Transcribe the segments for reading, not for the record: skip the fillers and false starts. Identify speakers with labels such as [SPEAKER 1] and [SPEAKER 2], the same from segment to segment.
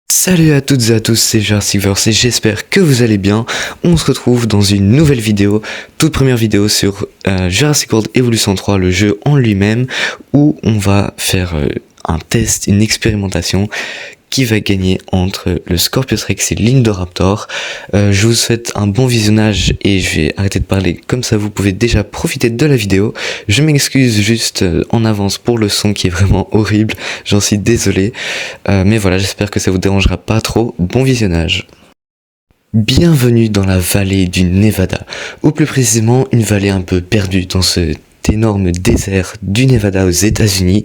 [SPEAKER 1] Salut à toutes et à tous, c'est Jarciverse et j'espère que vous allez bien. On se retrouve dans une nouvelle vidéo, toute première vidéo sur Jurassic World Evolution 3, le jeu en lui-même, où on va faire un test, une expérimentation qui va gagner entre le Scorpius Rex et l'Indoraptor. Je vous souhaite un bon visionnage et je vais arrêter de parler, comme ça vous pouvez déjà profiter de la vidéo. Je m'excuse juste en avance pour le son qui est vraiment horrible, j'en suis désolé. Mais voilà, j'espère que ça vous dérangera pas trop. Bon visionnage. Bienvenue dans la vallée du Nevada, ou plus précisément une vallée un peu perdue dans cet énorme désert du Nevada aux États-Unis,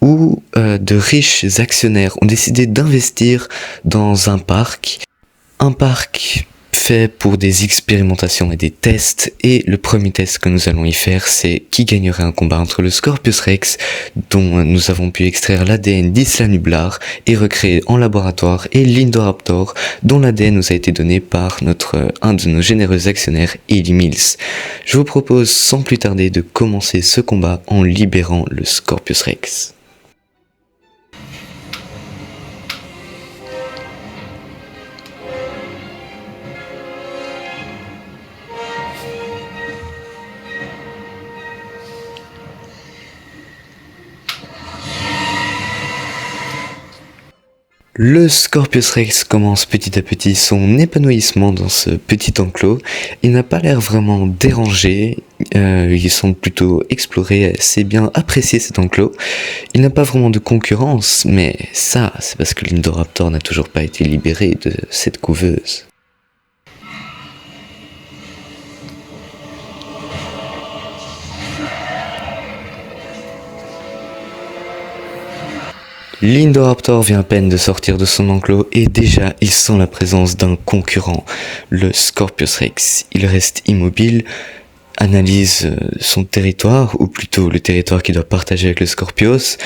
[SPEAKER 1] où de riches actionnaires ont décidé d'investir dans un parc fait pour des expérimentations et des tests, et le premier test que nous allons y faire, c'est qui gagnerait un combat entre le Scorpius Rex, dont nous avons pu extraire l'ADN d'Isla Nublar et recréer en laboratoire, et l'Indoraptor, dont l'ADN nous a été donné par un de nos généreux actionnaires, Eli Mills. Je vous propose sans plus tarder de commencer ce combat en libérant le Scorpius Rex. Le Scorpius Rex commence petit à petit son épanouissement dans ce petit enclos. Il n'a pas l'air vraiment dérangé, il semble plutôt explorer, assez bien apprécier cet enclos. Il n'a pas vraiment de concurrence, mais ça, c'est parce que l'Indoraptor n'a toujours pas été libéré de cette couveuse. L'Indoraptor vient à peine de sortir de son enclos et déjà il sent la présence d'un concurrent, le Scorpius Rex. Il reste immobile, analyse son territoire, ou plutôt le territoire qu'il doit partager avec le Scorpius,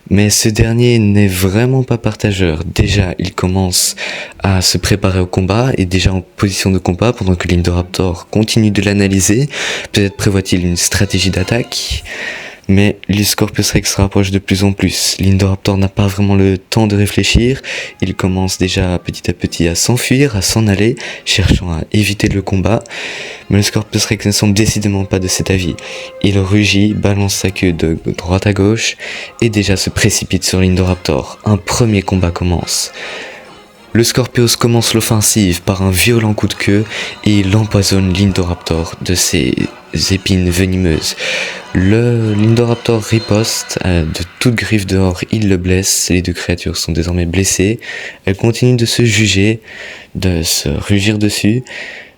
[SPEAKER 1] mais ce dernier n'est vraiment pas partageur. Déjà, il commence à se préparer au combat, et déjà en position de combat, pendant que l'Indoraptor continue de l'analyser. Peut-être prévoit-il une stratégie d'attaque, mais le Scorpius Rex se rapproche de plus en plus. L'Indoraptor n'a pas vraiment le temps de réfléchir, il commence déjà petit à petit à s'enfuir, à s'en aller, cherchant à éviter le combat. Mais le Scorpius Rex ne semble décidément pas de cet avis. Il rugit, balance sa queue de droite à gauche, et déjà se précipite sur l'Indoraptor. Un premier combat commence. Le Scorpius commence l'offensive par un violent coup de queue et il empoisonne l'Indoraptor de ses épines venimeuses. L'Indoraptor riposte, de toutes griffes dehors, il le blesse, les deux créatures sont désormais blessées. Elles continuent de se juger, de se rugir dessus,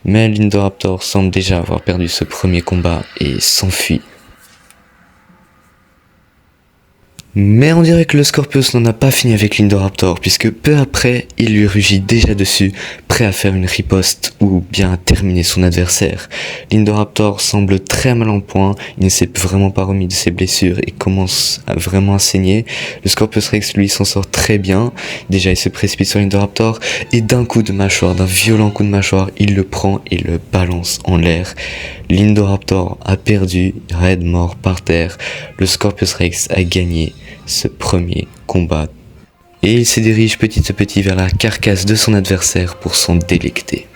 [SPEAKER 1] mais l'Indoraptor semble déjà avoir perdu ce premier combat et s'enfuit. Mais on dirait que le Scorpius n'en a pas fini avec l'Indoraptor, puisque peu après, il lui rugit déjà dessus, prêt à faire une riposte ou bien à terminer son adversaire. L'Indoraptor semble très mal en point, il ne s'est vraiment pas remis de ses blessures et commence vraiment à saigner. Le Scorpius Rex, lui, s'en sort très bien. Déjà, il se précipite sur l'Indoraptor et d'un coup de mâchoire, d'un violent coup de mâchoire, il le prend et le balance en l'air. L'Indoraptor a perdu, raide mort par terre. Le Scorpius Rex a gagné ce premier combat. Et il se dirige petit à petit vers la carcasse de son adversaire pour s'en délecter.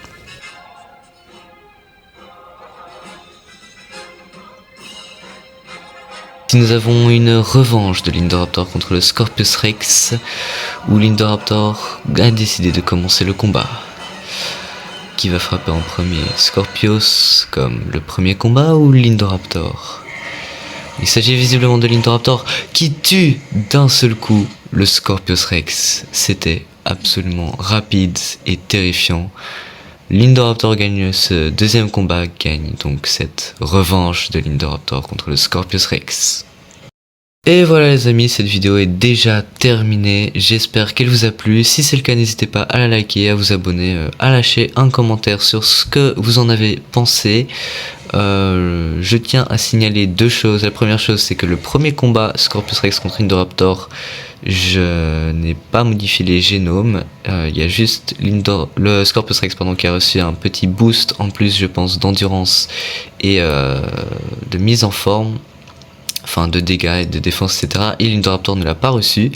[SPEAKER 1] Nous avons une revanche de l'Indoraptor contre le Scorpius Rex, où l'Indoraptor a décidé de commencer le combat. Qui va frapper en premier, Scorpius comme le premier combat ou l'Indoraptor? Il s'agit visiblement de l'Indoraptor qui tue d'un seul coup le Scorpius Rex. C'était absolument rapide et terrifiant. L'Indoraptor gagne ce deuxième combat, gagne donc cette revanche de l'Indoraptor contre le Scorpius Rex. Et voilà les amis, cette vidéo est déjà terminée, j'espère qu'elle vous a plu. Si c'est le cas, n'hésitez pas à la liker, à vous abonner, à lâcher un commentaire sur ce que vous en avez pensé. Je tiens à signaler deux choses. La première chose, c'est que le premier combat Scorpius Rex contre Indoraptor, je n'ai pas modifié les génomes. Il y a juste le Scorpius Rex qui a reçu un petit boost en plus, je pense, d'endurance et de mise en forme. enfin de dégâts et de défense, etc. Et l'Indoraptor ne l'a pas reçu,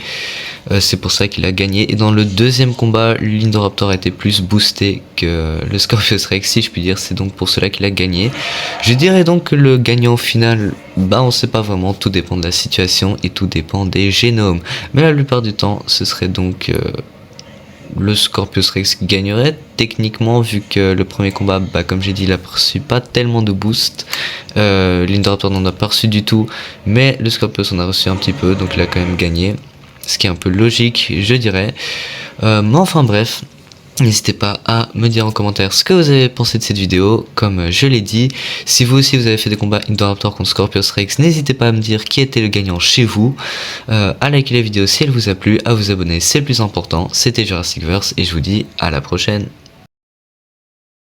[SPEAKER 1] c'est pour ça qu'il a gagné. Et dans le deuxième combat, l'Indoraptor a été plus boosté que le Scorpius Rex, si je puis dire, c'est donc pour cela qu'il a gagné. Je dirais donc que le gagnant final, bah on sait pas vraiment, tout dépend de la situation et tout dépend des génomes. Mais la plupart du temps, ce serait donc le Scorpius Rex qui gagnerait techniquement, vu que le premier combat, bah, comme j'ai dit, il a reçu pas tellement de boost. L'Indoraptor n'en a pas reçu du tout, mais le Scorpius en a reçu un petit peu, donc il a quand même gagné, ce qui est un peu logique, je dirais. Mais enfin bref, n'hésitez pas à me dire en commentaire ce que vous avez pensé de cette vidéo. Comme je l'ai dit, si vous aussi vous avez fait des combats Indoraptor contre Scorpius Rex, n'hésitez pas à me dire qui était le gagnant chez vous, à liker la vidéo si elle vous a plu, à vous abonner, c'est le plus important. C'était Jurassic Verse et je vous dis à la prochaine.